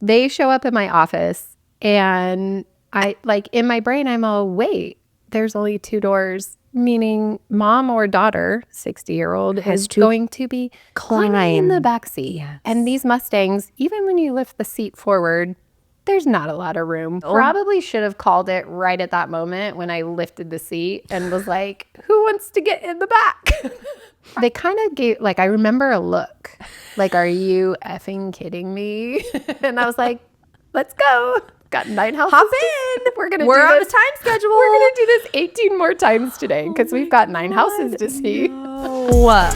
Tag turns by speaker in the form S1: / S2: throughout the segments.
S1: They show up in my office and I like in my brain, I'm all, wait, there's only 2 doors, meaning mom or daughter, 60-year-old, is going to be climbing in the back seat.
S2: Yes.
S1: And these Mustangs, even when you lift the seat forward, there's not a lot of room. Probably should have called it right at that moment when I lifted the seat and was like, who wants to get in the back? They kind of gave, like, I remember a look, like, are you effing kidding me? And I was like, let's go. Got 9 houses.
S2: Hop in.
S1: We're on
S2: a time schedule.
S1: We're going to do this 18 more times today because we've got 9 houses to see.
S2: No.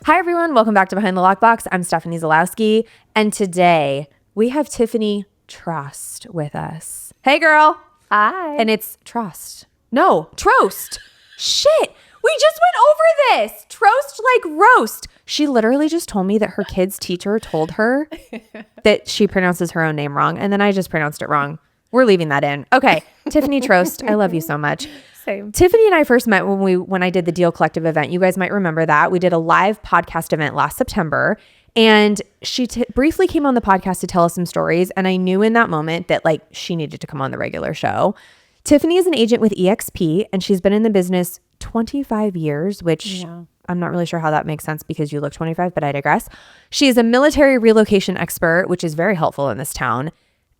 S2: Hi, everyone. Welcome back to Behind the Lockbox. I'm Stephanie Zalowski, and today we have Tiffany Trost with us. Hey, girl.
S1: Hi.
S2: And it's Trost. No, Trost. Shit. We just went over this. Trost like roast. She literally just told me that her kid's teacher told her that she pronounces her own name wrong, and then I just pronounced it wrong. We're leaving that in. Okay. Tiffany Trost, I love you so much.
S1: Same.
S2: Tiffany and I first met when I did the Deal Collective event. You guys might remember that. We did a live podcast event last September, and she briefly came on the podcast to tell us some stories, and I knew in that moment that like she needed to come on the regular show. Tiffany is an agent with EXP, and she's been in the business 25 years, which I'm not really sure how that makes sense because you look 25, but I digress. She is a military relocation expert, which is very helpful in this town.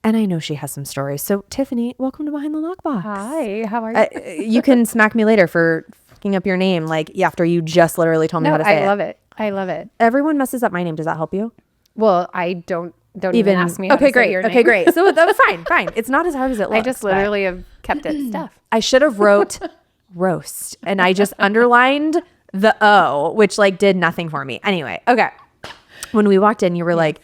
S2: And I know she has some stories. So Tiffany, welcome to Behind the Lockbox.
S1: Hi, how are you?
S2: You can smack me later for fucking up your name, like after you just literally told me how to say it.
S1: I love it. I love it.
S2: Everyone messes up my name. Does that help you?
S1: Well, I don't even ask me how to say your name.
S2: Okay, great. So that was fine. It's not as hard as it looks.
S1: I just literally have kept it stuff.
S2: I should have wrote roast, and I just underlined the O, which like did nothing for me. Anyway, okay. When we walked in, you were like,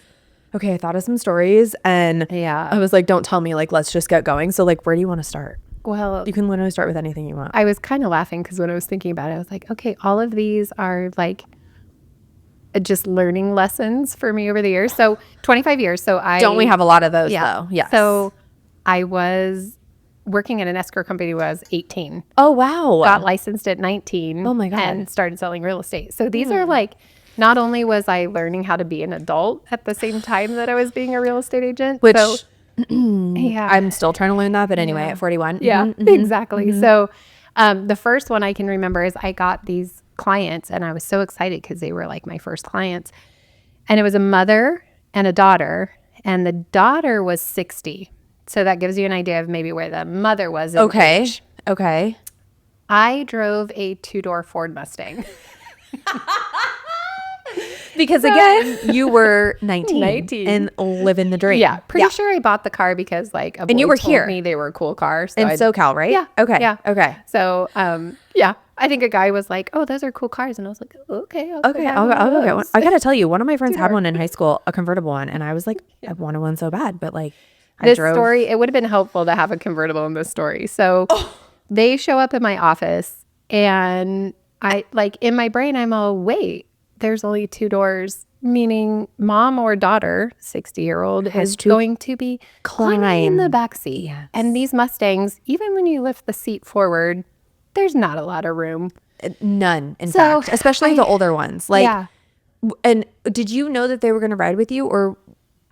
S2: okay, I thought of some stories, and I was like, don't tell me, like, let's just get going. So like, where do you want to start?
S1: Well,
S2: You can literally start with anything you want.
S1: I was kind of laughing because when I was thinking about it, I was like, okay, all of these are like just learning lessons for me over the years. So 25 years. So
S2: Don't we have a lot of those though? Yes.
S1: So I was working at an escrow company when I was 18.
S2: Oh, wow.
S1: Got licensed at 19.
S2: Oh my God.
S1: And started selling real estate. So these are like, not only was I learning how to be an adult at the same time that I was being a real estate agent.
S2: Which
S1: I'm
S2: still trying to learn that. But anyway, at 41.
S1: Yeah, exactly. So the first one I can remember is I got these clients and I was so excited because they were like my first clients. And it was a mother and a daughter. And the daughter was 60. So that gives you an idea of maybe where the mother was in age.
S2: Okay.
S1: I drove a 2-door Ford Mustang.
S2: Because again, you were 19 and living the dream.
S1: Yeah, pretty sure I bought the car because like a boy
S2: you were
S1: told
S2: here.
S1: me they were a cool car. So
S2: In SoCal, right?
S1: Yeah.
S2: Okay.
S1: Yeah.
S2: Okay.
S1: So I think a guy was like, "Oh, those are cool cars," and I was like, "Okay, I'll
S2: Okay, I'll get one. I gotta tell you, one of my friends had one in high school, a convertible one, and I was like, I wanted one so bad, but like,
S1: This story, it would have been helpful to have a convertible in this story. So they show up in my office, and I like in my brain, I'm all, wait, there's only 2 doors, meaning mom or daughter, 60-year-old, is going to be climbing in the back seat.
S2: Yes.
S1: And these Mustangs, even when you lift the seat forward, there's not a lot of room.
S2: None, in fact, especially the older ones. Like, and did you know that they were going to ride with you, or?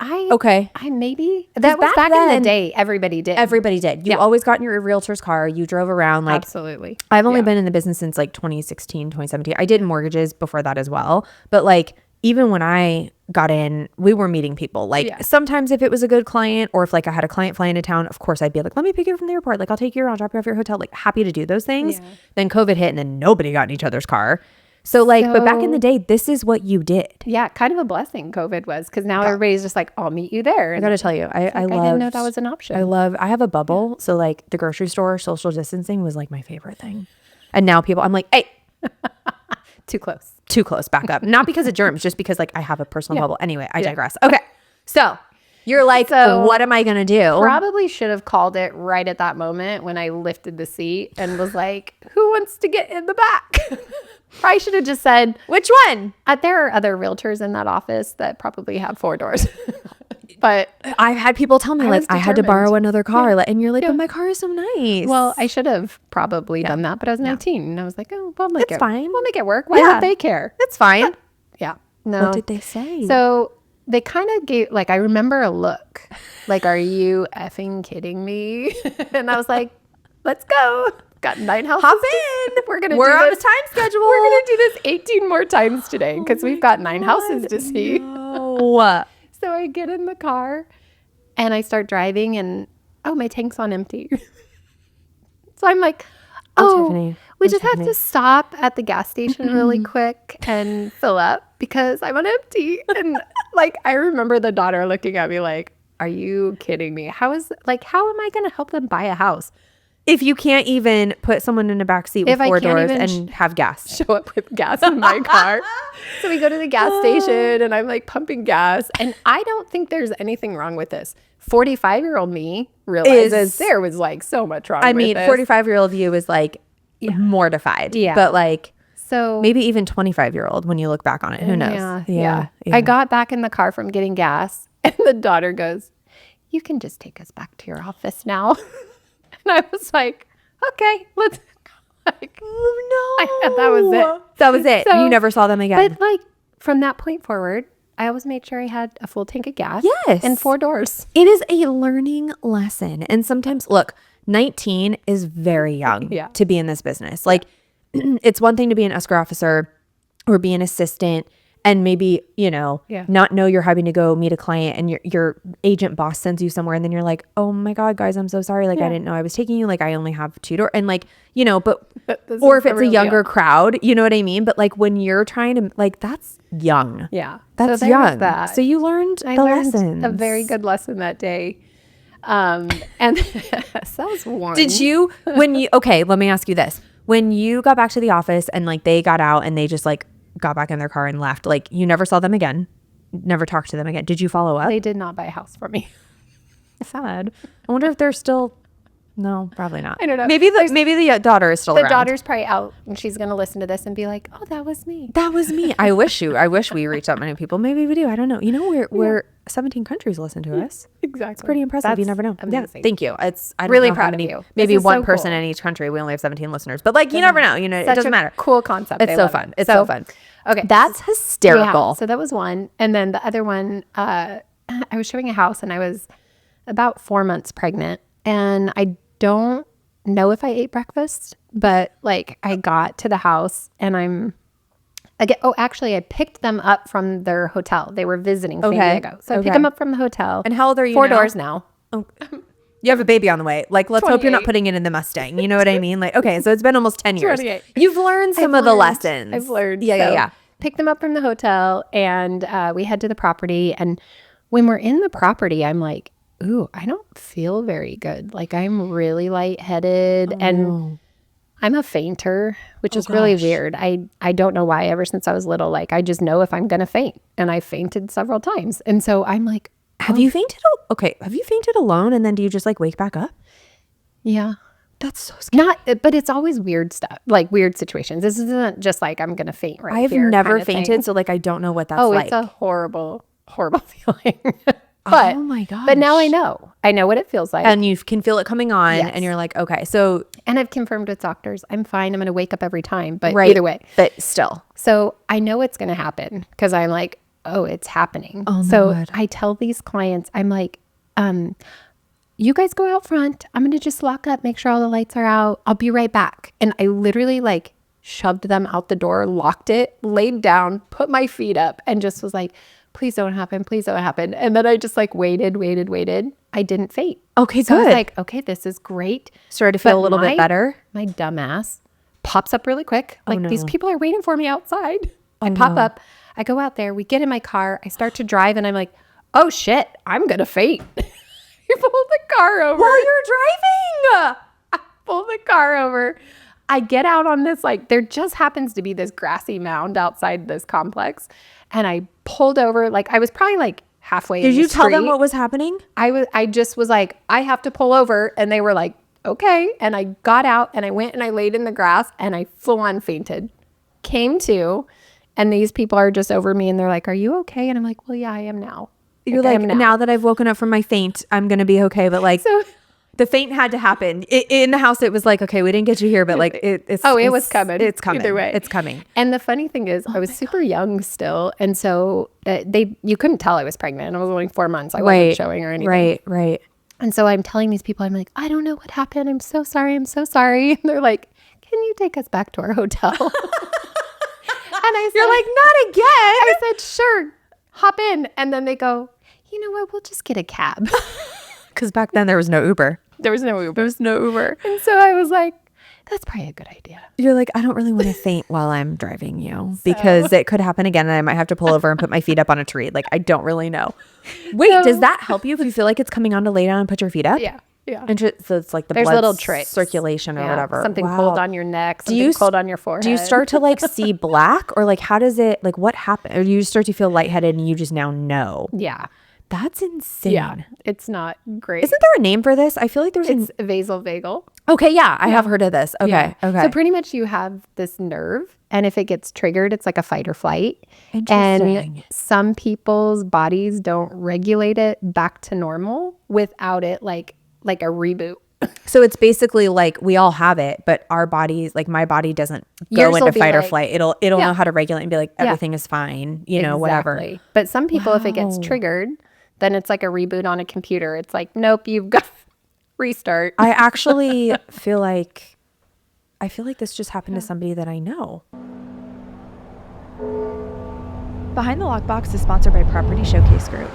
S1: I maybe that was back in the day. Everybody did.
S2: Everybody did. You always got in your realtor's car. You drove around. Like,
S1: absolutely.
S2: I've only been in the business since like 2016, 2017. I did mortgages before that as well. But like, even when I got in, we were meeting people. Like sometimes if it was a good client, or if like I had a client fly into town, of course I'd be like, let me pick you up from the airport. Like I'll take you around, drop you off your hotel. Like happy to do those things. Yeah. Then COVID hit and then nobody got in each other's car. So but back in the day, this is what you did.
S1: Yeah, kind of a blessing COVID was, because now everybody's just like, I'll meet you there.
S2: I got to tell you, I
S1: didn't know that was an option.
S2: I have a bubble. So like the grocery store, social distancing was like my favorite thing. And now I'm like, hey,
S1: too close,
S2: back up. Not because of germs, just because like I have a personal bubble. Anyway, I digress. Okay. So you're like, what am I going to do?
S1: Probably should have called it right at that moment when I lifted the seat and was like, who wants to get in the back? Probably should have just said,
S2: which one?
S1: There are other realtors in that office that probably have 4 doors. But
S2: I've had people tell me,
S1: I
S2: like,
S1: was
S2: I had to borrow
S1: determined.
S2: another car.
S1: Yeah.
S2: Like, and you're like,
S1: Yeah.
S2: but my car is so nice.
S1: well, I should have probably done that, but I was 19 and I was like, oh, we'll make
S2: It's fine.
S1: We'll make it work. Why
S2: Yeah.
S1: don't they care?
S2: It's fine.
S1: Yeah. No.
S2: What did they say?
S1: So they kind of gave, like, I remember a look, like, are you effing kidding me? And I was like, let's go. Got 9 houses.
S2: Hop in.
S1: We're going to
S2: We're
S1: do
S2: on
S1: this.
S2: a time schedule.
S1: We're going to do this 18 more times today because we've got 9 houses to see.
S2: No.
S1: So I get in the car and I start driving and, oh, my tank's on empty. So I'm like,
S2: Tiffany.
S1: we just have to stop at the gas station really quick and fill up because I'm on empty. And like, I remember the daughter looking at me like, are you kidding me? How am I going to help them buy a house?
S2: If you can't even put someone in a back seat with
S1: If I
S2: 4
S1: can't
S2: doors
S1: even
S2: and have gas.
S1: Show up with gas in my car. So we go to the gas station and I'm like pumping gas. And I don't think there's anything wrong with this. 45-year-old me realizes there was like so much wrong with this.
S2: 45-year-old you is like mortified.
S1: Yeah.
S2: But like
S1: So
S2: maybe even 25-year-old when you look back on it. Who knows?
S1: Yeah. I got back in the car from getting gas and the daughter goes, you can just take us back to your office now. And I was like, okay, let's like, that was it.
S2: That was it.
S1: So-
S2: you never saw them again.
S1: But like from that point forward, I always made sure I had a full tank of gas.
S2: Yes.
S1: And 4 doors.
S2: It is a learning lesson. And sometimes, look, 19 is very young
S1: Yeah.
S2: to be in this business. Like, it's one thing to be an escrow officer or be an assistant and maybe, not know you're having to go meet a client and your agent boss sends you somewhere and then you're like, oh my God, guys, I'm so sorry. Like, I didn't know I was taking you. Like, I only have 2 doors. And like, but
S1: This
S2: or
S1: is
S2: if it's
S1: the
S2: a
S1: real
S2: younger
S1: deal.
S2: crowd, you know what I mean? But like when you're trying to, like, that's young.
S1: Yeah.
S2: That's
S1: so there was
S2: young.
S1: that.
S2: So you learned
S1: I
S2: the
S1: learned
S2: lessons.
S1: a very good lesson that day. And so that was one.
S2: Did you, okay, let me ask you this. When you got back to the office and like they got out and they just like got back in their car and left, like you never saw them again, never talked to them again. Did you follow up?
S1: They did not buy a house for me.
S2: Sad. I wonder if they're still, no, probably not.
S1: I don't know.
S2: Maybe the daughter is still
S1: The
S2: around.
S1: daughter's probably out and she's going to listen to this and be like, oh, that was me.
S2: That was me. I wish we reached out many people. Maybe we do. I don't know. We're 17 countries listen to us.
S1: Exactly.
S2: It's pretty impressive.
S1: That's
S2: you never know.
S1: amazing.
S2: Yeah, thank you. I don't
S1: Really
S2: know how
S1: proud of
S2: many-
S1: you.
S2: Maybe
S1: This is
S2: one
S1: so
S2: person
S1: cool.
S2: in each country. We only have 17 listeners, but like you never know. It
S1: Such
S2: doesn't
S1: a
S2: matter.
S1: Cool concept.
S2: It's
S1: I
S2: so
S1: love
S2: fun.
S1: it.
S2: It's so fun.
S1: Okay.
S2: That's hysterical.
S1: Yeah, so that was one. And then the other one, I was showing a house and I was about 4 months pregnant. And I don't know if I ate breakfast, but like I got to the house and I picked them up from their hotel. They were visiting San Diego. So I picked them up from the hotel.
S2: And how old are you
S1: 4
S2: now?
S1: doors now.
S2: You have a baby on the way. Like, let's hope you're not
S1: 28.
S2: putting it in the Mustang. You know what I mean? Like, okay, so it's been almost 10 years.
S1: 28.
S2: You've learned some of the lessons.
S1: I've learned.
S2: Yeah.
S1: Picked them up from the hotel and we head to the property. And when we're in the property, I'm like, ooh, I don't feel very good. Like I'm really lightheaded and I'm a fainter, which is really weird. I don't know why. Ever since I was little, like I just know if I'm going to faint. And I fainted several times. And so I'm like,
S2: Have you fainted? Have you fainted alone and then do you just like wake back up?
S1: yeah.
S2: That's so scary.
S1: But it's always weird stuff, like weird situations. This isn't just like I'm going to faint right
S2: I've
S1: here
S2: never
S1: kind of
S2: fainted,
S1: thing.
S2: so like I don't know what that's
S1: Oh,
S2: like.
S1: it's a horrible, horrible feeling. But,
S2: oh my gosh.
S1: But now I know. I know what it feels like.
S2: And you can feel it coming on
S1: Yes.
S2: and you're like, okay, so
S1: And I've confirmed with doctors, I'm fine. I'm going to wake up every time. But
S2: right.
S1: either way.
S2: But still.
S1: So I know it's going to happen because I'm like, oh, it's happening.
S2: Oh my
S1: so
S2: God.
S1: I tell these clients, I'm like, you guys go out front. I'm going to just lock up, make sure all the lights are out. I'll be right back. And I literally like shoved them out the door, locked it, laid down, put my feet up and just was like, please don't happen. Please don't happen. And then I just like waited. I didn't faint.
S2: Okay,
S1: So I
S2: good.
S1: was like, okay, this is great.
S2: Started to feel
S1: But
S2: a little bit better.
S1: My dumbass pops up really quick. Like
S2: no.
S1: these people are waiting for me outside. I pop up. I go out there. We get in my car. I start to drive and I'm like, oh shit, I'm going to faint. I pull the car over.
S2: While you're driving.
S1: I pull the car over. I get out on this, like, there just happens to be this grassy mound outside this complex. And I pulled over. Like, I was probably like halfway in
S2: Did
S1: the
S2: you tell them
S1: street.
S2: what was happening?
S1: I just was like, I have to pull over. And they were like, okay. And I got out and I went and I laid in the grass and I full on fainted. Came to, and these people are just over me and they're like, are you okay? And I'm like, well, yeah, I am now.
S2: You're like, now that I've woken up from my faint, I'm going to be okay. But like,
S1: So
S2: the faint had to happen. In the house, it was like, okay, we didn't get you here, but like, it
S1: was coming.
S2: It's coming.
S1: Either way.
S2: It's coming.
S1: And the funny thing is, I was super young still. And so you couldn't tell I was pregnant. I was only 4 months. I wasn't showing or anything.
S2: Right.
S1: And so I'm telling these people, I'm like, I don't know what happened. I'm so sorry. I'm so sorry. And they're like, can you take us back to our hotel? And I said,
S2: You're like, not again.
S1: I said, sure, hop in. And then they go, you know what? We'll just get a cab.
S2: Because back then there was no Uber.
S1: There was no Uber. And so I was like, that's probably a good idea.
S2: You're like, I don't really want to faint while I'm driving you because it could happen again and I might have to pull over and put my feet up on a tree. Like, I don't really know. Wait, does that help you if you feel like it's coming on to lay down and put your feet up?
S1: Yeah.
S2: So it's like
S1: There's
S2: blood
S1: little tricks.
S2: circulation or whatever.
S1: Something cold on your neck, something cold on your forehead.
S2: Do you start to like see black or like how does it, like what happened? Or you start to feel lightheaded and you just now know?
S1: Yeah.
S2: That's insane.
S1: Yeah. It's not great.
S2: Isn't there a name for this? I feel like
S1: It's vasovagal.
S2: Okay, yeah, I have heard of this. Okay,
S1: Yeah.
S2: okay.
S1: So pretty much you have this nerve, and if it gets triggered, it's like a fight or flight.
S2: Interesting.
S1: And some people's bodies don't regulate it back to normal without it like a reboot.
S2: So it's basically like we all have it, but our bodies, like my body doesn't go
S1: Yours will
S2: into
S1: be
S2: fight or
S1: like-
S2: flight. It'll know how to regulate and be like, everything is fine, you know, whatever.
S1: Exactly. But some people, if it gets triggered, then it's like a reboot on a computer. It's like, nope, you've got restart.
S2: I actually feel like this just happened to somebody that I know. Behind the Lockbox is sponsored by Property Showcase Group.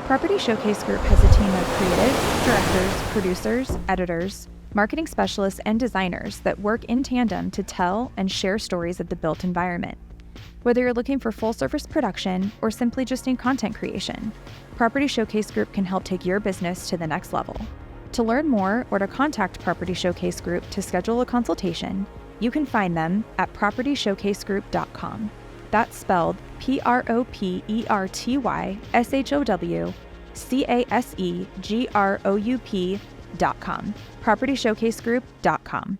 S2: Property Showcase Group has a team of creatives, directors, producers, editors, marketing specialists, and designers that work in tandem to tell and share stories of the built environment. Whether you're looking for full-service production or simply just need content creation, Property Showcase Group can help take your business to the next level. To learn more or to contact Property Showcase Group to schedule a consultation, you can find them at propertyshowcasegroup.com. That's spelled PropertyShowcasegroup.com. PropertyShowcaseGroup.com.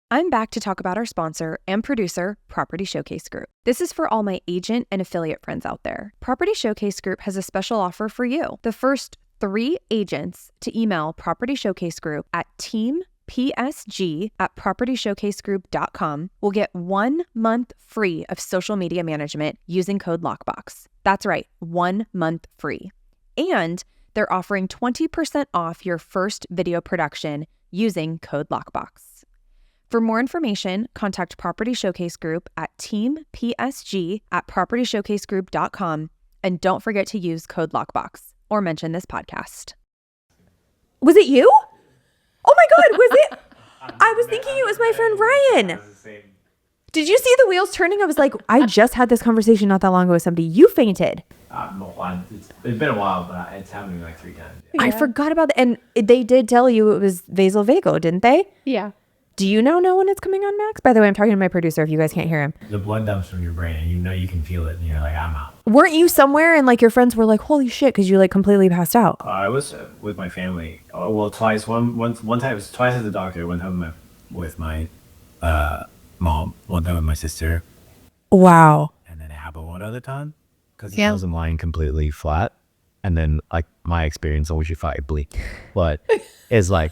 S2: I'm back to talk about our sponsor and producer, Property Showcase Group. This is for all my agent and affiliate friends out there. Property Showcase Group has a special offer for you. The first 3 agents to email Property Showcase Group at teampsg@propertyshowcasegroup.com will get 1 month free of social media management using code LOCKBOX. That's right, 1 month free. And they're offering 20% off your first video production using code LOCKBOX. For more information, contact Property Showcase Group at teampsg@propertyshowcasegroup.com and don't forget to use code LOCKBOX or mention this podcast. Was it you? Oh my God, was it? I was thinking it was my friend Ryan. Did you see the wheels turning? I was like, I just had this conversation not that long ago with somebody. You fainted.
S3: It's been a while, but it's happened to me like 3 times.
S1: Yeah.
S2: I forgot about that. And they did tell you it was vasovagal, didn't they?
S1: Yeah.
S2: Do you now know when it's coming on, Max? By the way, I'm talking to my producer if you guys can't hear him.
S3: The blood dumps from your brain, and you know you can feel it, and you're like, I'm out.
S2: Weren't you somewhere and like your friends were like, holy shit, because you like completely passed out?
S3: I was with my family. Well, twice. One time it was twice at the doctor. One time with my mom. One time with my sister.
S2: Wow.
S3: And then it happened one other time because he wasn't lying completely flat. And then like my experience, I wish you fight bleak, but it's like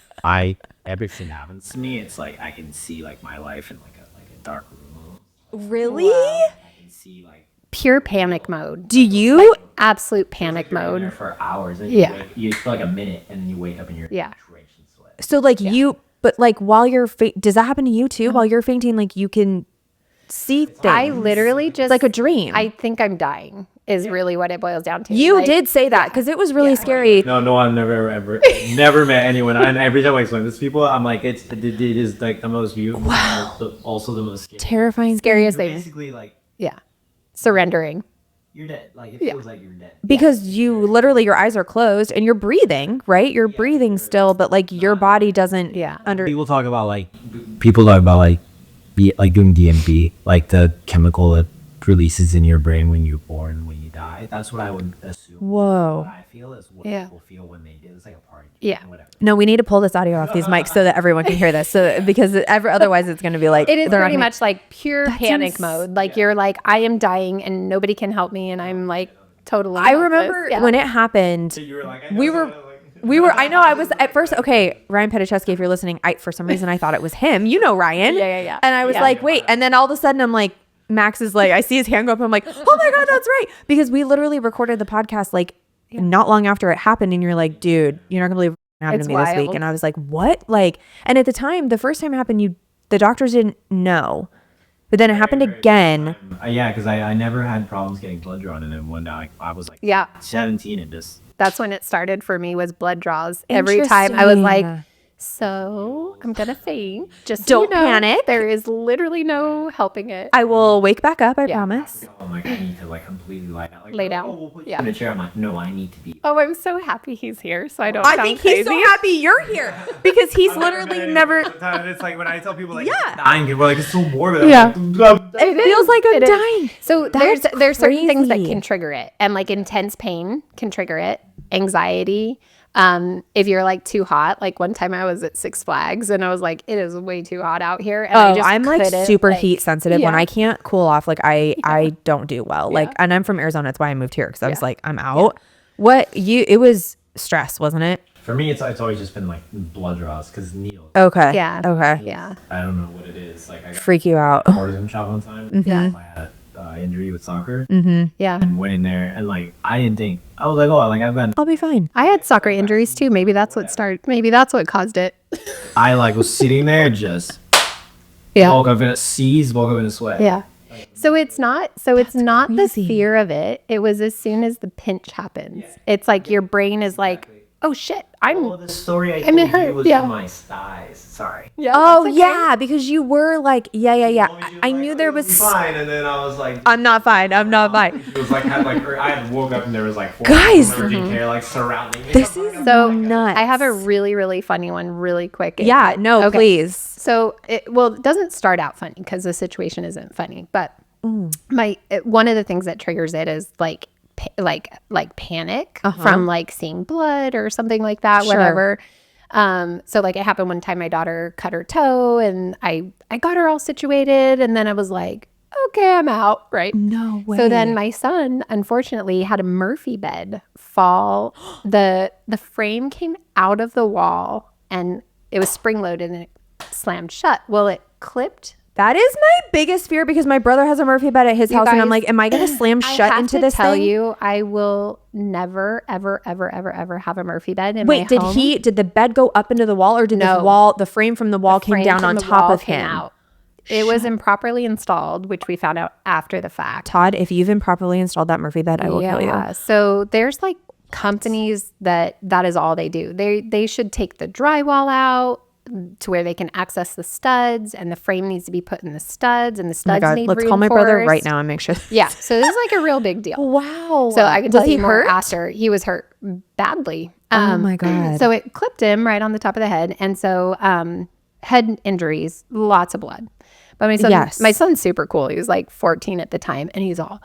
S3: everything happens to me. It's like I can see like my life in like a dark room.
S2: Really?
S3: I can see like
S1: Pure panic mode.
S2: Do you?
S1: Absolute panic
S3: you're in there
S1: mode.
S3: for hours. And
S1: Yeah.
S3: you feel like a minute, and then you wake up and you're drenched in sweat.
S2: So like you, but like while you're, does that happen to you too? While you're fainting, like you can see things.
S1: I literally just
S2: It's like a dream.
S1: I think I'm dying is really what it boils down to.
S2: You
S1: Like,
S2: did say that because it was really scary.
S3: No, I've never ever never met anyone. And every time I explain this to people, I'm like, it is like the most beautiful, also the most scary.
S2: Terrifying.
S1: Scariest
S3: You're
S1: thing.
S3: basically like
S1: Yeah. Surrendering.
S3: you're dead. Like it feels like you're dead.
S2: Because you literally, your eyes are closed and you're breathing, right? You're breathing still, but like your body doesn't under.
S3: People talk about like doing DMB, like the chemical that releases in your brain when you're born, when you die. That's what I would assume.
S2: Whoa.
S3: What I feel is what people feel when they do. It's like a party.
S1: Yeah.
S3: Whatever.
S2: No, we need to pull this audio off these mics so that everyone can hear this. So because otherwise it's going to be like
S1: It is
S2: they're not
S1: pretty
S2: gonna-
S1: much like pure panic mode. Like you're like, I am dying and nobody can help me, and I'm like totally.
S2: I
S1: helpless.
S2: remember
S1: Yeah.
S2: when it happened.
S3: You were like,
S2: We were. I know. I was at first. Okay, Ryan Petachewski, if you're listening, for some reason I thought it was him. You know Ryan.
S1: Yeah.
S2: And I was like, wait. And then all of a sudden I'm like, Max is like, I see his hand go up. I'm like, oh my god, that's right. Because we literally recorded the podcast like not long after it happened, and you're like, dude, you're not gonna believe what happened
S1: It's
S2: to me this week.
S1: wild.
S2: And I was like, what? Like, and at the time, the first time it happened, the doctors didn't know, but then it happened again.
S3: Yeah, because I never had problems getting blood drawn, and then one day I was like,
S1: Yeah.
S3: 17 and just.
S1: That's when it started for me, was blood draws. Every time I was like, so I'm gonna faint. Just so
S2: Don't
S1: you know,
S2: panic.
S1: There is literally no helping it.
S2: I will wake back up. I promise.
S3: I'm like, I need to like completely lie down. Like,
S1: Lay down.
S3: we'll put you
S1: Yeah.
S3: in a chair. I'm like, no, I need to be.
S1: Oh, I'm so happy he's here, so I don't
S2: I
S1: sound
S2: think
S1: crazy.
S2: he's so happy you're here because he's literally never.
S3: It's like when I tell people like,
S2: Yeah.
S3: dying, people are like, it's so morbid.
S1: Yeah.
S2: It feels like I'm
S1: It is.
S2: dying.
S1: So
S2: That's
S1: there's certain things that
S2: crazy.
S1: can trigger it, and like intense pain can trigger it, anxiety. If you're like too hot, like one time I was at Six Flags and I was like, it is way too hot out here. And I just
S2: I'm like
S1: couldn't,
S2: super
S1: like-
S2: heat sensitive. When
S1: Yeah.
S2: I can't cool off, like I don't do well. Like, and I'm from Arizona. That's why I moved here because I was like, I'm out. It was stress, wasn't it?
S3: For me, it's always just been like blood draws because needles.
S2: Okay.
S1: Yeah.
S2: Okay.
S1: Yeah.
S3: I don't know what it is. Like I got
S2: Freak you out.
S3: a cortisone shot one time.
S1: Yeah.
S3: I had an injury with soccer
S1: Yeah.
S3: and went in there and like I didn't think. I was like, oh, like I've been.
S2: I'll be fine.
S1: I had soccer injuries too. Maybe that's what caused it.
S3: I like was sitting there just
S1: Yeah.
S3: woke up in a seize, woke up in a sweat.
S1: Yeah. So it's not the
S2: crazy.
S1: fear of it. It was as soon as the pinch happens. It's like your brain is like, oh shit,
S3: Well, the story I
S1: mean,
S3: told
S1: hurt,
S3: you was
S1: yeah.
S3: from my thighs. Sorry.
S1: yeah.
S2: Oh
S1: that's okay.
S2: yeah, because you were like, yeah. I knew there was.
S3: fine, and then I was like,
S2: I'm not fine. I'm not fine.
S3: it was like I had woke up and there was like four
S2: Guys!
S3: emerging care like surrounding me.
S2: This is
S1: So
S2: nuts.
S1: I have a really, really funny one really quick.
S2: Yeah. No,
S1: Okay.
S2: please.
S1: So it doesn't start out funny because the situation isn't funny, but one of the things that triggers it is like panic from like seeing blood or something like that,
S2: Sure.
S1: whatever. So like it happened one time, my daughter cut her toe and I got her all situated and then I was like, okay, I'm out. Right.
S2: No way.
S1: So then my son, unfortunately, had a Murphy bed fall. The frame came out of the wall and it was spring loaded and it slammed shut. Well, it clipped.
S2: That is my biggest fear because my brother has a Murphy bed at his house, and I'm
S1: guys,
S2: like, am I going to slam
S1: I
S2: shut
S1: have
S2: into
S1: to
S2: this
S1: tell
S2: thing?
S1: you, I will never, ever, ever, ever, ever have a Murphy bed in my
S2: Wait,
S1: home.
S2: did the bed go up into the wall, or did
S1: No.
S2: the frame from the wall came
S1: Frame
S2: down
S1: from
S2: on
S1: the
S2: top
S1: wall
S2: of
S1: came
S2: him?
S1: out. It was improperly installed, which we found out after the fact.
S2: Todd, if you've improperly installed that Murphy bed, I will kill you.
S1: So there's like companies that is all they do. They should take the drywall out to where they can access the studs, and the frame needs to be put in the studs, and the
S2: Oh my
S1: studs
S2: God,
S1: need
S2: let's call my brother right
S1: reinforced.
S2: now and make sure.
S1: Yeah, so this is like a real big deal.
S2: Wow.
S1: So I can
S2: Was
S1: tell
S2: he
S1: you more
S2: hurt?
S1: after. He was hurt badly.
S2: Oh my God.
S1: So it clipped him right on the top of the head, and so head injuries, lots of blood. But
S2: Yes.
S1: my son's super cool. He was like 14 at the time, and he's all,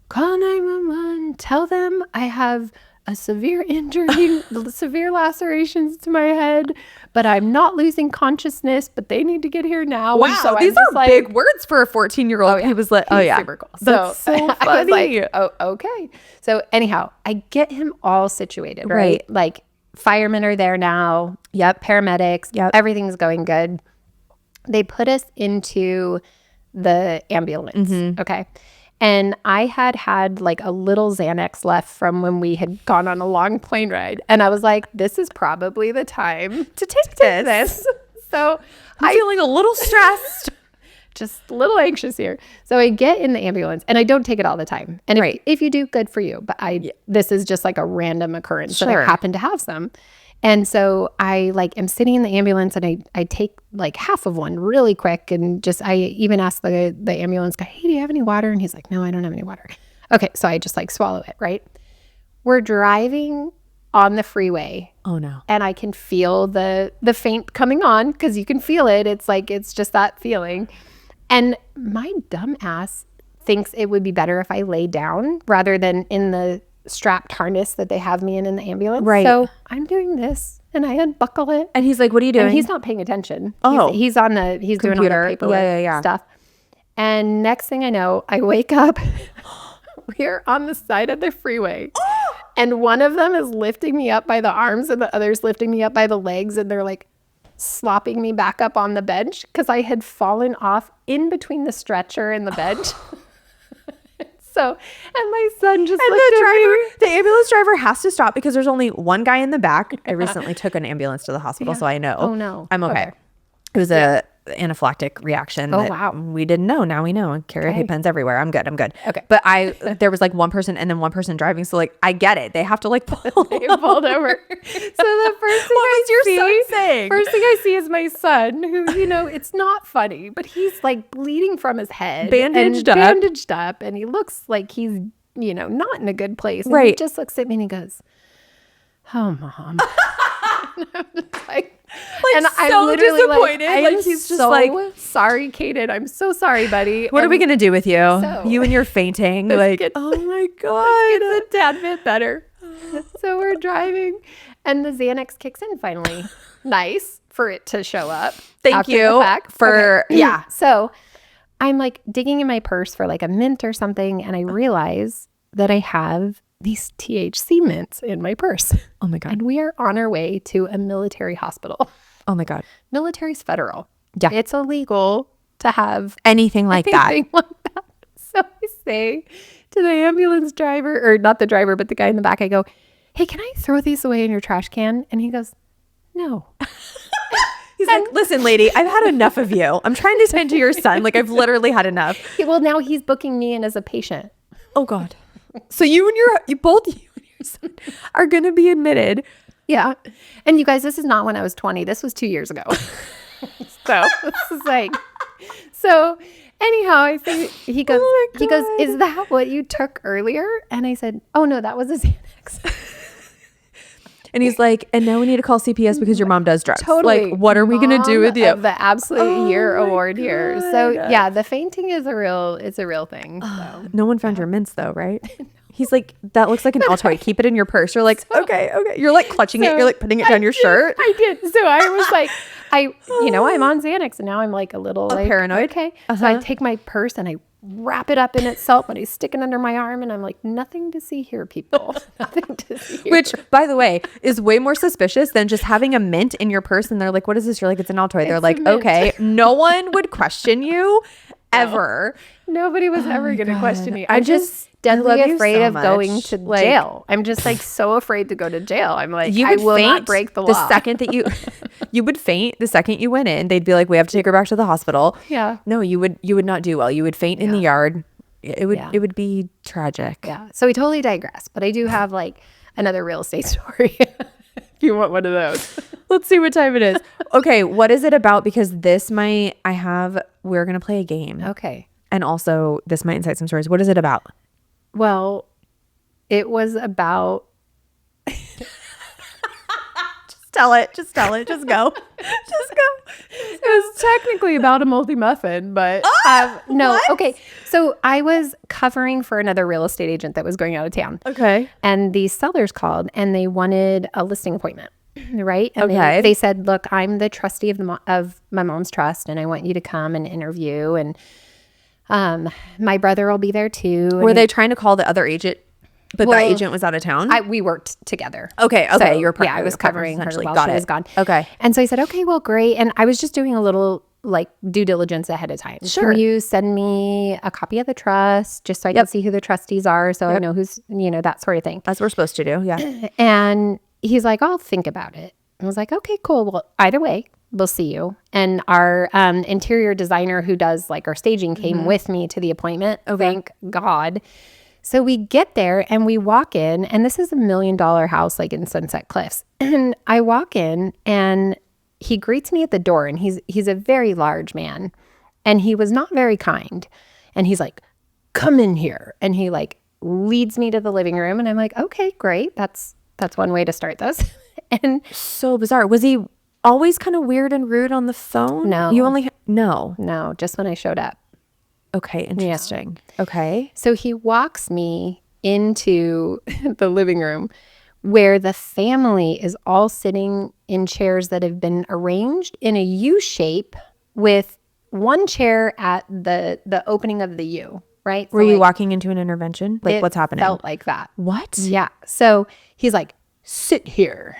S1: call 911, tell them I have a severe injury, severe lacerations to my head, but I'm not losing consciousness, but they need to get here now. And so I'm
S2: these
S1: just
S2: are
S1: like,
S2: big words for a 14-year-old. He was like, oh
S1: He's
S2: yeah,
S1: super cool.
S2: That's so
S1: I was
S2: funny.
S1: like, oh, okay. So anyhow, I get him all situated, right?
S2: Right.
S1: Like firemen are there now. Yep. Paramedics.
S2: Yep.
S1: Everything's going good. They put us into the ambulance.
S2: Mm-hmm.
S1: Okay. And I had like a little Xanax left from when we had gone on a long plane ride. And I was like, this is probably the time to take this. So
S2: I'm feeling a little stressed.
S1: just a little anxious here. So I get in the ambulance and I don't take it all the time. And if you do, good for you. But this is just like a random occurrence that I happen to have some. And so I like am sitting in the ambulance and I take like half of one really quick and just I even asked the ambulance guy, hey, do you have any water? And he's like, no, I don't have any water. Okay, so I just like swallow it, right? We're driving on the freeway.
S2: Oh no.
S1: And I can feel the faint coming on because you can feel it. It's like it's just that feeling. And my dumb ass thinks it would be better if I lay down rather than in the strapped harness that they have me in the ambulance.
S2: Right.
S1: So I'm doing this and I unbuckle it.
S2: And he's like, what are you doing?
S1: And he's not paying attention.
S2: Oh.
S1: He's doing all
S2: Computer.
S1: the paperwork stuff. And next thing I know, I wake up. We're on the side of the freeway. And one of them is lifting me up by the arms and the other's lifting me up by the legs. And they're like slopping me back up on the bench because I had fallen off in between the stretcher and the bench. So, and my son just looked at me.
S2: The ambulance driver has to stop because there's only one guy in the back. I recently took an ambulance to the hospital, so I know.
S1: Oh, no.
S2: I'm okay. It was a anaphylactic reaction.
S1: Oh,
S2: that
S1: wow.
S2: We didn't know. Now we know. Carry EpiPens everywhere. I'm good.
S1: Okay.
S2: But there was like one person and then one person driving. So like, I get it. They have to like pull.
S1: They pulled over. So the first thing First thing I see is my son, who, it's not funny, but he's like bleeding from his head.
S2: Bandaged
S1: up. And he looks like he's, not in a good place. And
S2: Right.
S1: He just looks at me and he goes, "Oh, Mom." And I'm just like and
S2: so
S1: I'm literally
S2: disappointed.
S1: I
S2: Like,
S1: am
S2: he's just
S1: so
S2: like,
S1: sorry, Kaden. I'm so sorry, buddy.
S2: What are we going to do with you?
S1: So-
S2: You and your fainting. Like, oh my God.
S1: It's a tad bit better. So we're driving and the Xanax kicks in finally. Nice for it to show up.
S2: Thank
S1: after
S2: you
S1: the fact.
S2: for, yeah.
S1: So I'm like digging in my purse for like a mint or something. And I realize that I have these THC mints in my purse.
S2: Oh my God.
S1: And we are on our way to a military hospital.
S2: Oh my God.
S1: Military's federal.
S2: Yeah.
S1: It's illegal to have
S2: Anything like that.
S1: anything like that. So I say to the ambulance driver, or not the driver, but the guy in the back, I go, "Hey, can I throw these away in your trash can?" And he goes, "No."
S2: He's like, "Listen, lady, I've had enough of you. I'm trying to tend to your son. Like, I've literally had enough."
S1: Well, now he's booking me in as a patient.
S2: Oh God. So you both you and your son are going to be admitted.
S1: Yeah. And you guys, this is not when I was 20. This was 2 years ago. So this is like, so anyhow, I think he goes, "Is that what you took earlier?" And I said, "Oh no, that was a Xanax."
S2: And he's like, "And now we need to call CPS because your mom does drugs."
S1: Totally.
S2: Like, what are we going to do with you?
S1: Of the absolute year
S2: my
S1: award here. So yeah, the fainting is it's a real thing. So.
S2: No one found your mints though, right? He's like, "That looks like an Altoid. Keep it in your purse." You're like, okay. You're like clutching it. You're like putting it down your shirt.
S1: I did. So I was like, I'm on Xanax and now I'm like a little like,
S2: paranoid.
S1: Okay. So I take my purse and I wrap it up in itself and I stick it under my arm and I'm like, "Nothing to see here, people." Nothing to see here.
S2: Which, by the way, is way more suspicious than just having a mint in your purse. And they're like, "What is this?" You're like, "It's an Altoid." They're like,
S1: mint.
S2: "Okay." No one would question you ever.
S1: Nobody was ever going to question me.
S2: I
S1: I'm just deadly
S2: love you
S1: afraid
S2: so
S1: of going
S2: much.
S1: to
S2: Like-
S1: jail. I'm just like so afraid to go to jail. I'm like,
S2: You
S1: I
S2: would
S1: will
S2: faint
S1: not break the law.
S2: the second that you would faint the second you went in. They'd be like, "We have to take her back to the hospital."
S1: Yeah.
S2: No, you would not do well. You would faint in the yard. It would be tragic.
S1: Yeah. So we totally digress, but I do have like another real estate story. If you want one of those.
S2: Let's see what time it is. Okay, what is it about? Because we're gonna play a game.
S1: Okay.
S2: And also this might incite some stories. What is it about?
S1: Well, it was about
S2: Tell it. Just go. Just go.
S1: it was technically about a moldy muffin, but no.
S2: what?
S1: Okay. So I was covering for another real estate agent that was going out of town.
S2: Okay.
S1: And these sellers called and they wanted a listing appointment, right? And
S2: Okay.
S1: they said, "Look, I'm the trustee of my mom's trust, and I want you to come and interview. And my brother will be there too."
S2: Were they trying to call the other agent, but
S1: Well,
S2: the agent was out of town?
S1: We worked together.
S2: Okay.
S1: So,
S2: You're
S1: yeah, I was covering her while she was gone.
S2: Okay.
S1: And so I said, "Okay, well, great." And I was just doing a little like due diligence ahead of time.
S2: Sure.
S1: Can you send me a copy of the trust just so I can see who the trustees are, so I know who's, that sort of thing.
S2: As we're supposed to do. Yeah.
S1: And he's like, "I'll think about it." I was like, "Okay, cool. Well, either way, we'll see you." And our interior designer who does like our staging came with me to the appointment. Oh, thank God. So we get there and we walk in, and this is $1 million house like in Sunset Cliffs. And I walk in and he greets me at the door, and he's a very large man, and he was not very kind. And he's like, "Come in here." And he like leads me to the living room, and I'm like, "Okay, great. That's one way to start this." And
S2: So bizarre. Was he always kind of weird and rude on the phone?
S1: No.
S2: You only no.
S1: no, just when I showed up.
S2: Okay, interesting. Okay.
S1: So he walks me into the living room where the family is all sitting in chairs that have been arranged in a U shape with one chair at the opening of the U, right?
S2: Were you walking into an intervention? Like, what's happening?
S1: Felt like that.
S2: What?
S1: Yeah. So he's like, sit here.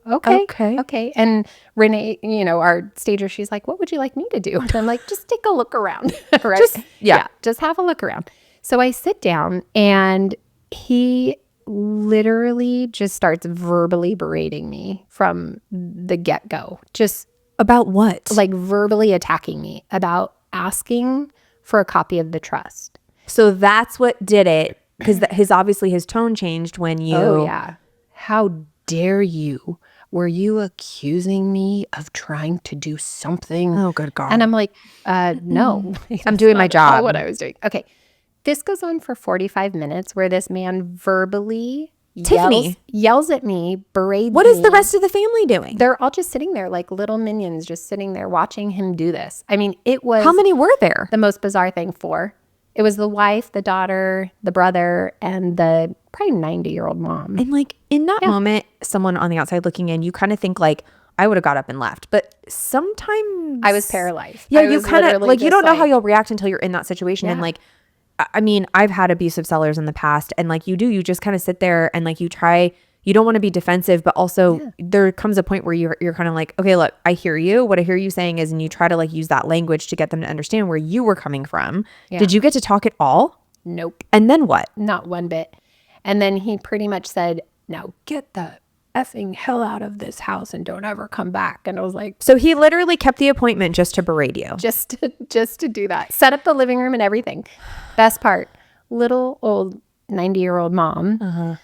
S1: Okay. Okay. And Renee, our stager, she's like, what would you like me to do? And I'm like, just take a look around. Right? Just have a look around. So I sit down and he literally just starts verbally berating me from the get-go. Just
S2: about what?
S1: Like verbally attacking me about asking for a copy of the trust.
S2: So that's what did it, because obviously his tone changed when you.
S1: Oh yeah. How dare you? Were you accusing me of trying to do something?
S2: Oh, good God.
S1: And I'm like, no.
S2: I'm doing my job.
S1: What I was doing. Okay. This goes on for 45 minutes where this man verbally yells at me, berates me.
S2: What is the rest of the family doing?
S1: They're all just sitting there like little minions, just sitting there watching him do this. I mean, it was...
S2: How many were there?
S1: The most bizarre thing, 4. It was the wife, the daughter, the brother, and the probably 90-year-old mom.
S2: And like in that moment, someone on the outside looking in, you kind of think like, I would have got up and left. But sometimes...
S1: I was paralyzed.
S2: Yeah, you kind of like, you don't know how you'll react until you're in that situation. And like, I mean, I've had abusive sellers in the past, and like you just kind of sit there and like you don't want to be defensive, but also there comes a point where you're kind of like, okay, look, I hear you. What I hear you saying is, and you try to like use that language to get them to understand where you were coming from. Yeah. Did you get to talk at all?
S1: Nope.
S2: And then what?
S1: Not one bit. And then he pretty much said, now get the effing hell out of this house and don't ever come back. And I was like,
S2: so he literally kept the appointment just to berate you.
S1: Just to do that. Set up the living room and everything. Best part, little old 90-year-old mom. Uh-huh.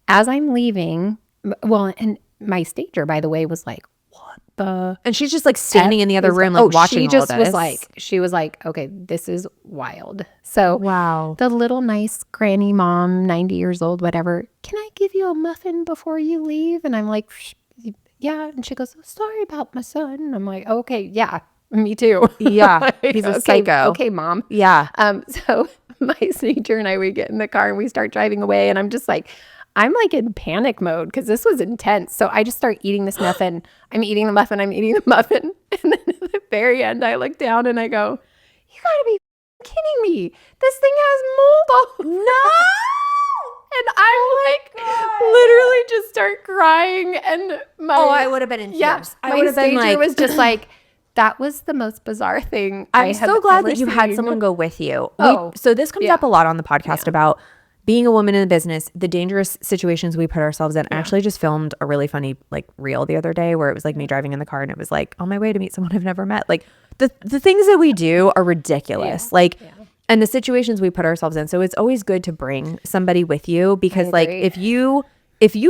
S1: As I'm leaving, and my stager, by the way, was like, what the?
S2: And she's just like standing in the other room, like watching all of this.
S1: She was like, okay, this is wild. So
S2: wow.
S1: The little nice granny mom, 90 years old, whatever, can I give you a muffin before you leave? And I'm like, yeah. And she goes, oh, sorry about my son. And I'm like, okay, yeah, me too.
S2: Yeah,
S1: like,
S2: he's a psycho.
S1: Okay, mom.
S2: Yeah.
S1: So my stager and I, we get in the car and we start driving away. And I'm just like, I'm like in panic mode because this was intense. So I just start eating this muffin. I'm eating the muffin. And then at the very end, I look down and I go, you gotta be kidding me. This thing has mold all over.
S2: No.
S1: And I'm literally just start crying. And
S2: I would have been in tears.
S1: Yeah,
S2: I would have been like,
S1: was just like, that was the most bizarre thing.
S2: I'm so glad that you had someone go with you. So this comes up a lot on the podcast about being a woman in the business, the dangerous situations we put ourselves in. I actually just filmed a really funny like reel the other day where it was like me driving in the car and it was like on my way to meet someone I've never met. Like the things that we do are ridiculous. And the situations we put ourselves in. So it's always good to bring somebody with you because like if you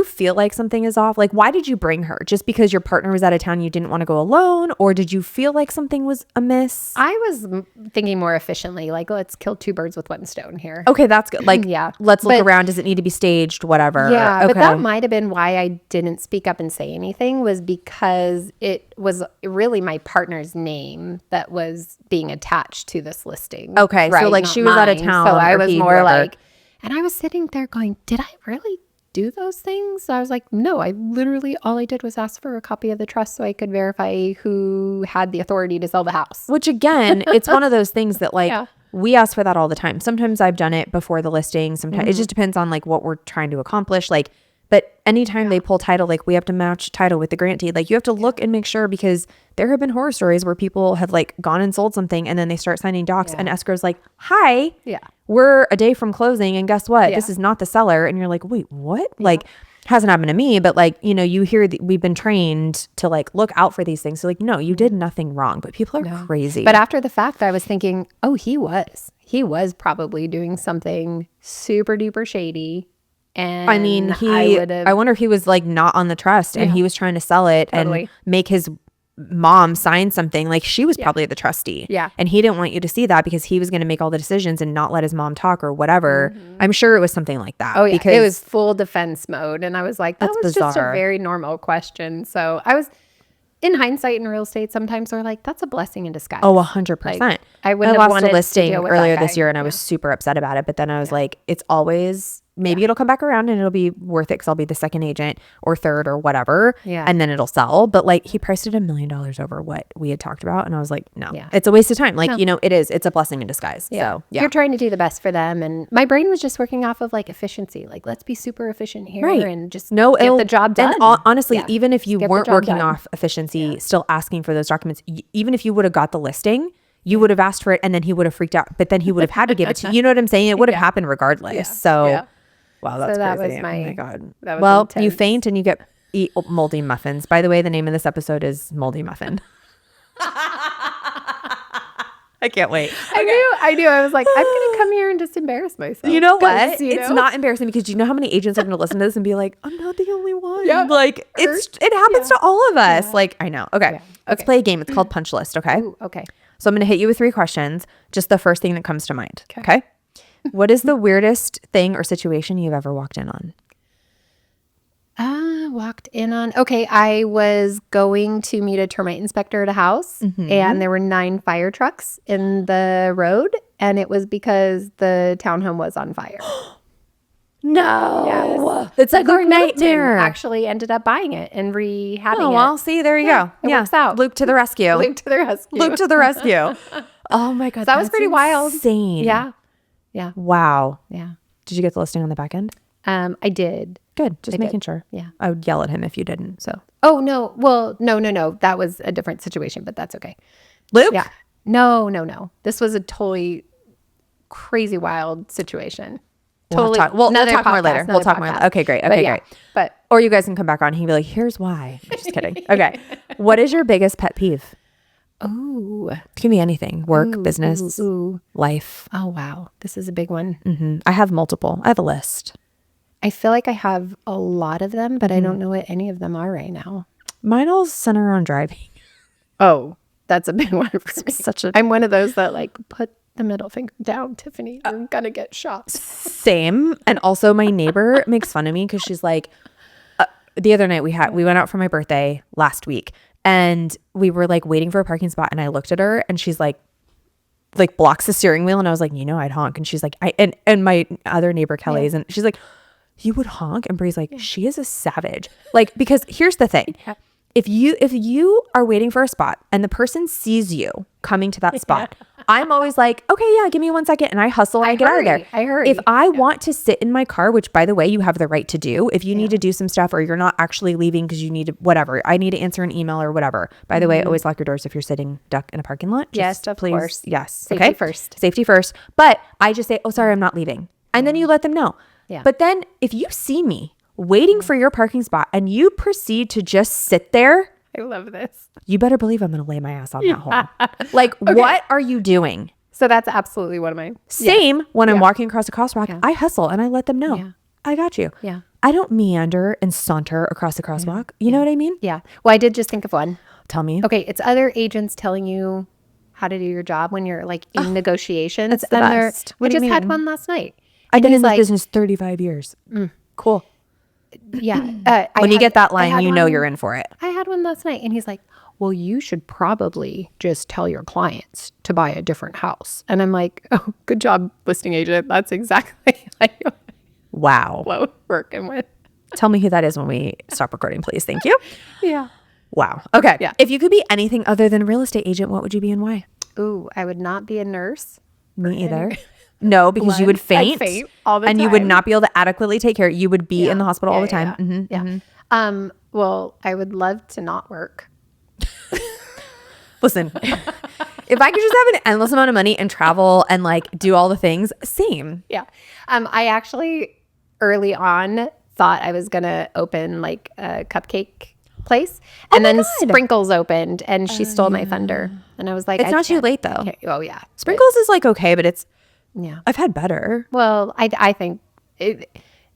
S2: feel like something is off, like why did you bring her? Just because your partner was out of town, you didn't want to go alone? Or did you feel like something was amiss?
S1: I was thinking more efficiently, like let's kill 2 birds with 1 stone here.
S2: Okay, that's good. Like, let's look around. Does it need to be staged? Whatever.
S1: Yeah, but that might have been why I didn't speak up and say anything was because it was really my partner's name that was being attached to this listing.
S2: Okay,
S1: right?
S2: So like she was out of town.
S1: So I was more like, and I was sitting there going, did I really do those things? I was like, no, all I did was ask for a copy of the trust so I could verify who had the authority to sell the house.
S2: Which again, it's one of those things that like we ask for that all the time. Sometimes I've done it before the listing. Sometimes it just depends on like what we're trying to accomplish. Like, but anytime they pull title, like we have to match title with the grantee. Like you have to look and make sure because there have been horror stories where people have like gone and sold something and then they start signing docs and escrow's like, hi, we're a day from closing and guess what? This is not the seller. And you're like, wait, what? Like hasn't happened to me, but like, you hear we've been trained to like look out for these things. So like, no, you did nothing wrong, but people are crazy.
S1: But after the fact, I was thinking, oh, he was probably doing something super duper shady. And
S2: I mean, I wonder if he was like not on the trust and he was trying to sell it and make his mom sign something. Like she was probably the trustee. Yeah. And he didn't want you to see that because he was going to make all the decisions and not let his mom talk or whatever. I'm sure it was something like that.
S1: Oh yeah.
S2: Because
S1: it was full defense mode. And I was like, that was
S2: bizarre.
S1: Just a very normal question. So I in hindsight in real estate, sometimes we're like, that's a blessing in disguise.
S2: Oh, 100%.
S1: Like, I wouldn't have
S2: lost
S1: wanted
S2: a listing
S1: to deal with
S2: earlier
S1: that
S2: this
S1: guy.
S2: year and I was super upset about it. But then I was like, it's always, maybe it'll come back around and it'll be worth it because I'll be the second agent or third or whatever.
S1: Yeah.
S2: And then it'll sell. But like he priced it $1 million over what we had talked about. And I was like, no,
S1: Yeah.
S2: it's a waste of time. Like, you know, it's a blessing in disguise.
S1: Yeah.
S2: So yeah.
S1: You're trying to do the best for them. And my brain was just working off of like efficiency. Like, let's be super efficient here and just get the job done.
S2: And honestly,
S1: Yeah.
S2: even if you
S1: Get the
S2: weren't
S1: job
S2: working
S1: done.
S2: off efficiency, still asking for those documents, even if you would have got the listing, you would have asked for it and then he would have freaked out. But then he would have had to give it to you. You know what I'm saying? It would have happened regardless.
S1: Yeah.
S2: So,
S1: Yeah.
S2: wow, that's
S1: that
S2: crazy.
S1: was my,
S2: oh my God.
S1: That was
S2: Well,
S1: intense.
S2: you faint and you eat moldy muffins. By the way, the name of this episode is Moldy Muffin. I can't wait.
S1: I knew. I was like, I'm going to come here and just embarrass myself.
S2: You know what?
S1: 'Cause, you
S2: It's
S1: know?
S2: not embarrassing because do you know how many agents are going to listen to this and be like, I'm not the only one.
S1: Yeah.
S2: Like it happens to all of us.
S1: Yeah.
S2: Like I know. Okay.
S1: Yeah.
S2: Let's
S1: Okay.
S2: play a game. It's called Punch List. Okay.
S1: Ooh, okay.
S2: So I'm going to hit you with 3 questions. Just the first thing that comes to mind. Okay. What is the weirdest thing or situation you've ever walked in on?
S1: Walked in on. Okay, I was going to meet a termite inspector at a house, and there were 9 fire trucks in the road, and it was because the townhome was on fire.
S2: No. It's like our
S1: Middleton
S2: nightmare.
S1: actually ended up buying it and rehabbing
S2: Oh,
S1: it.
S2: well, see, there you go.
S1: it works out.
S2: Luke to the rescue.
S1: Luke to the rescue.
S2: Luke to the rescue. Oh my God.
S1: That was pretty wild.
S2: Insane.
S1: Yeah, yeah,
S2: Wow.
S1: yeah.
S2: Did you get the listing on the back end?
S1: I did.
S2: Good. Just
S1: I
S2: making
S1: did.
S2: sure.
S1: Yeah.
S2: I would yell at him if you didn't. So
S1: Oh no. Well, no. That was a different situation, but that's okay.
S2: Luke?
S1: Yeah. No. This was a totally crazy wild situation.
S2: We'll
S1: Totally.
S2: talk, we'll
S1: another
S2: talk more
S1: podcast,
S2: later. We'll
S1: another
S2: talk more
S1: podcast.
S2: later. Okay, great.
S1: But
S2: Okay,
S1: yeah,
S2: great.
S1: But
S2: Or you guys can come back on. He'd be like, here's why. I'm just kidding. Okay. What is your biggest pet peeve?
S1: ooh,
S2: It can be anything. Work, business,
S1: ooh.
S2: life.
S1: Oh wow, this is a big one.
S2: I have multiple. I have a list.
S1: I feel like I have a lot of them, but I don't know what any of them are right now.
S2: Mine all center on driving.
S1: Oh, that's a big one for me.
S2: Such a
S1: I'm one of those that like put the middle finger down, Tiffany. You're gonna get shot.
S2: Same. And also my neighbor makes fun of me because she's like, the other night we went out for my birthday last week and we were like waiting for a parking spot and I looked at her and she's like blocks the steering wheel and I was like, you know, I'd honk. And she's like, and my other neighbor Kelly's and she's like, you would honk? And Bree's like, she is a savage. Like, because here's the thing. If you are waiting for a spot and the person sees you coming to that spot, I'm always like, okay, yeah, give me 1 second. And I hustle and I get out of there.
S1: I hurry.
S2: If I want to sit in my car, which by the way, you have the right to do, if you need to do some stuff or you're not actually leaving because you need to, whatever, I need to answer an email or whatever. By the way, always lock your doors if you're sitting duck in a parking lot.
S1: Yes,
S2: Just
S1: of
S2: please.
S1: course.
S2: Yes.
S1: Safety first.
S2: Safety first. But I just say, oh, sorry, I'm not leaving. And then you let them know.
S1: Yeah.
S2: But then if you see me waiting for your parking spot and you proceed to just sit there,
S1: I love this.
S2: you better believe I'm going to lay my ass on that hole. Like, what are you doing?
S1: So that's absolutely one of my
S2: Same when I'm walking across a crosswalk, I hustle and I let them know.
S1: Yeah.
S2: I got you.
S1: Yeah.
S2: I don't meander and saunter across the crosswalk. You know what I mean?
S1: Yeah. Well, I did just think of one.
S2: Tell me.
S1: Okay, it's other agents telling you how to do your job when you're like in negotiations.
S2: that's the
S1: And they're-
S2: best.
S1: I
S2: What do you
S1: just had
S2: mean?
S1: one last night.
S2: I've
S1: And
S2: been
S1: he's
S2: in this
S1: like,
S2: business 35 years. Cool.
S1: Yeah.
S2: When you get that
S1: I
S2: line,
S1: had
S2: you know
S1: one-
S2: you're in for it.
S1: I had one last night, and he's like, "Well, you should probably just tell your clients to buy a different house." And I'm like, "Oh, good job, listing agent. That's exactly like
S2: Wow.
S1: what we're working with."
S2: Tell me who that is when we stop recording, please. Thank you.
S1: Yeah.
S2: Wow. Okay.
S1: Yeah.
S2: If you could be anything other than a real estate agent, what would you be and why?
S1: Ooh, I would not be a nurse.
S2: Me either. No, because you would
S1: I'd
S2: faint,
S1: faint all the
S2: and you would
S1: time.
S2: not be able to adequately take care. You would be in the hospital all the time.
S1: Yeah.
S2: Mhm.
S1: Yeah. Well, I would love to not work.
S2: Listen, if I could just have an endless amount of money and travel and like do all the things, same.
S1: Yeah. I actually early on thought I was gonna open like a cupcake place, and then Sprinkles opened, and she stole my thunder. And I was like,
S2: It's not too late though.
S1: Oh yeah,
S2: Sprinkles is like okay, but it's
S1: yeah.
S2: I've had better.
S1: Well, I think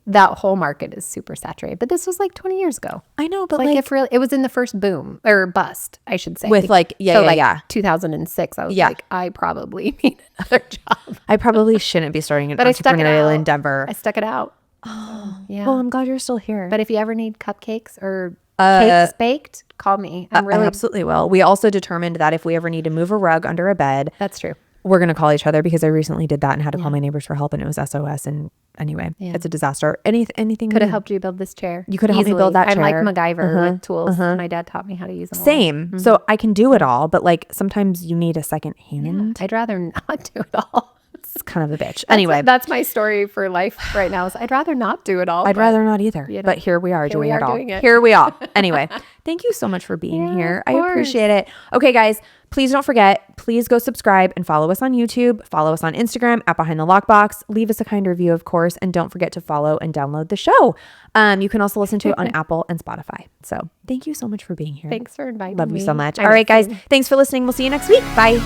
S1: that whole market is super saturated, but this was like 20 years ago.
S2: I know, but
S1: Like,
S2: like,
S1: if really, it was in the first boom or bust, I should say.
S2: With, like, yeah.
S1: 2006. I was
S2: Yeah.
S1: like, I probably need another job,
S2: I probably shouldn't be starting an
S1: but I stuck it
S2: entrepreneurial
S1: out.
S2: endeavor.
S1: I stuck it out. Oh, yeah.
S2: Well, I'm glad you're still here.
S1: But if you ever need cupcakes or Cakes baked, call me.
S2: I absolutely will. We also determined that if we ever need to move a rug under a bed,
S1: That's true.
S2: we're going to call each other, because I recently did that and had to call my neighbors for help, and it was SOS. And anyway, it's a disaster. Anything
S1: Could have helped you build this chair.
S2: You could have helped me build that
S1: I'm
S2: chair.
S1: like MacGyver with tools. My dad taught me how to use them all.
S2: Same. So I can do it all, but like sometimes you need a second hand.
S1: I'd rather not do it all.
S2: It's kind of a bitch. Anyway,
S1: That's my story for life right now. Is I'd rather not do it all.
S2: I'd
S1: but
S2: rather not either.
S1: you know,
S2: But here we are doing
S1: we
S2: it
S1: are
S2: all.
S1: doing it.
S2: Here we are. Anyway, thank you so much for being here. I appreciate it. Okay, guys, please don't forget, please go subscribe and follow us on YouTube. Follow us on Instagram at Behind the Lockbox. Leave us a kind review, of course. And don't forget to follow and download the show. You can also listen to it on Apple and Spotify. So thank you so much for being here.
S1: Thanks for inviting
S2: Love
S1: me.
S2: you so much.
S1: I
S2: All right,
S1: miss
S2: guys.
S1: you.
S2: Thanks for listening. We'll see you next week. Bye.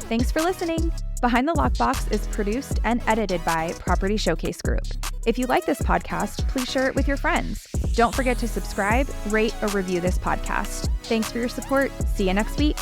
S4: Thanks for listening. Behind the Lockbox is produced and edited by Property Showcase Group. If you like this podcast, please share it with your friends. Don't forget to subscribe, rate, or review this podcast. Thanks for your support. See you next week.